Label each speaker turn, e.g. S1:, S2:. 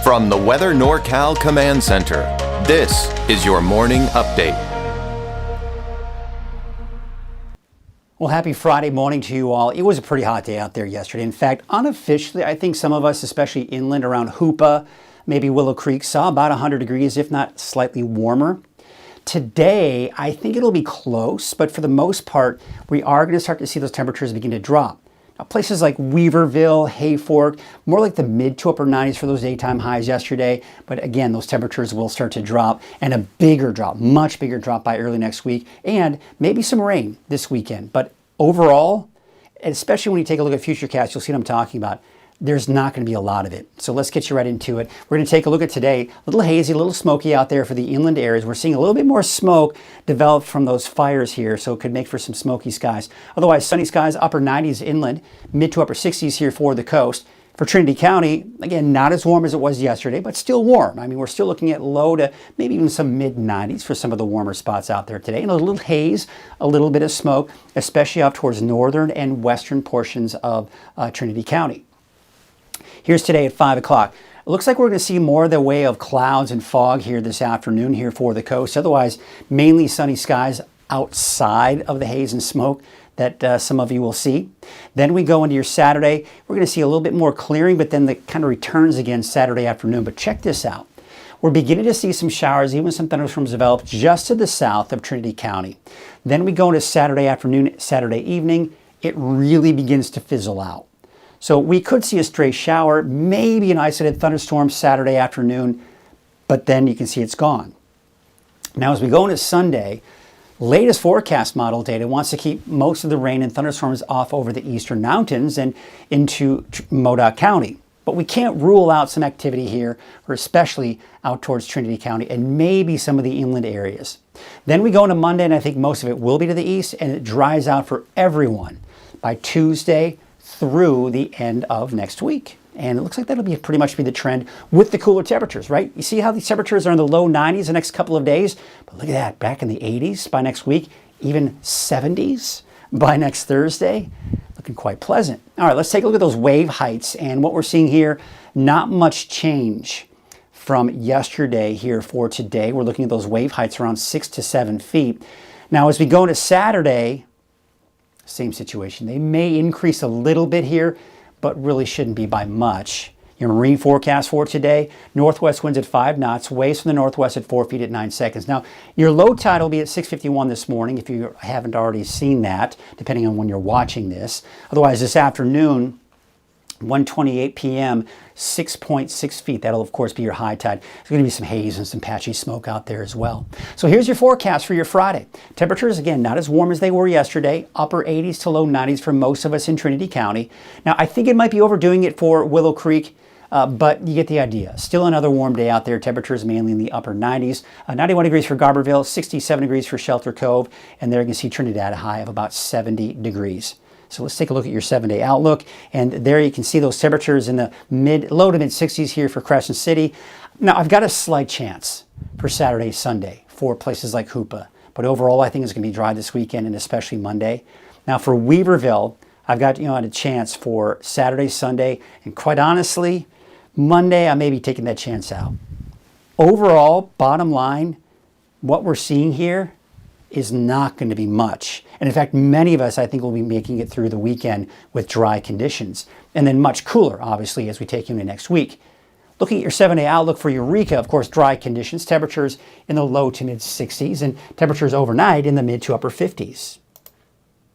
S1: From the Weather NorCal Command Center, this is your morning update.
S2: Well, happy Friday morning to you all. It was a pretty hot day out there yesterday. In fact, unofficially, I think some of us, especially inland around Hoopa, maybe Willow Creek, saw about 100 degrees, if not slightly warmer. Today, I think it'll be close, but for the most part, we are going to start to see those temperatures begin to drop. Now, places like Weaverville, Hayfork, more like the mid to upper 90s for those daytime highs yesterday. But again, those temperatures will start to drop, and a bigger drop, much bigger drop by early next week, and maybe some rain this weekend. But overall, especially when you take a look at Futurecast, you'll see what I'm talking about. There's not going to be a lot of it. So let's get you right into it. We're going to take a look at today. A little hazy, a little smoky out there for the inland areas. We're seeing a little bit more smoke develop from those fires here, so it could make for some smoky skies. Otherwise, sunny skies, upper 90s inland, mid to upper 60s here for the coast. For Trinity County, again, not as warm as it was yesterday, but still warm. I mean, we're still looking at low to maybe even some mid 90s for some of the warmer spots out there today. And a little haze, a little bit of smoke, especially up towards northern and western portions of Trinity County. Here's today at 5 o'clock. It looks like we're going to see more of the way of clouds and fog here this afternoon here for the coast. Otherwise, mainly sunny skies outside of the haze and smoke that some of you will see. Then we go into your Saturday. We're going to see a little bit more clearing, but then it kind of returns again Saturday afternoon. But check this out. We're beginning to see some showers, even some thunderstorms develop just to the south of Trinity County. Then we go into Saturday afternoon, Saturday evening. It really begins to fizzle out. So we could see a stray shower, maybe an isolated thunderstorm Saturday afternoon, but then you can see it's gone. Now, as we go into Sunday, latest forecast model data wants to keep most of the rain and thunderstorms off over the eastern mountains and into Modoc County. But we can't rule out some activity here, or especially out towards Trinity County and maybe some of the inland areas. Then we go into Monday, and I think most of it will be to the east, and it dries out for everyone by Tuesday through the end of next week. And it looks like that'll be pretty much be the trend with the cooler temperatures, right? You see how these temperatures are in the low 90s the next couple of days? But look at that, back in the 80s by next week, even 70s by next Thursday. Looking quite pleasant. All right, let's take a look at those wave heights. And what we're seeing here, not much change from yesterday here for today. We're looking at those wave heights around 6 to 7 feet. Now, as we go into Saturday, same situation. They may increase a little bit here, but really shouldn't be by much. Your marine forecast for today, northwest winds at 5 knots, waves from the northwest at 4 feet at 9 seconds. Now, your low tide will be at 6:51 this morning if you haven't already seen that, depending on when you're watching this. Otherwise, this afternoon, 1:28 p.m., 6.6 feet. That'll, of course, be your high tide. There's going to be some haze and some patchy smoke out there as well. So here's your forecast for your Friday. Temperatures, again, not as warm as they were yesterday. Upper 80s to low 90s for most of us in Trinity County. Now, I think it might be overdoing it for Willow Creek, but you get the idea. Still another warm day out there. Temperatures mainly in the upper 90s. 91 degrees for Garberville, 67 degrees for Shelter Cove, and there you can see Trinidad a high of about 70 degrees. So let's take a look at your 7-day outlook. And there you can see those temperatures in the low to mid 60s here for Crescent City. Now, I've got a slight chance for Saturday, Sunday for places like Hoopa. But overall, I think it's going to be dry this weekend and especially Monday. Now, for Weaverville, I've got a chance for Saturday, Sunday. And quite honestly, Monday, I may be taking that chance out. Overall, bottom line, what we're seeing here is not going to be much. And in fact, many of us, I think, will be making it through the weekend with dry conditions. And then much cooler, obviously, as we take into next week. Looking at your 7-day outlook for Eureka, of course, dry conditions, temperatures in the low to mid 60s, and temperatures overnight in the mid to upper 50s.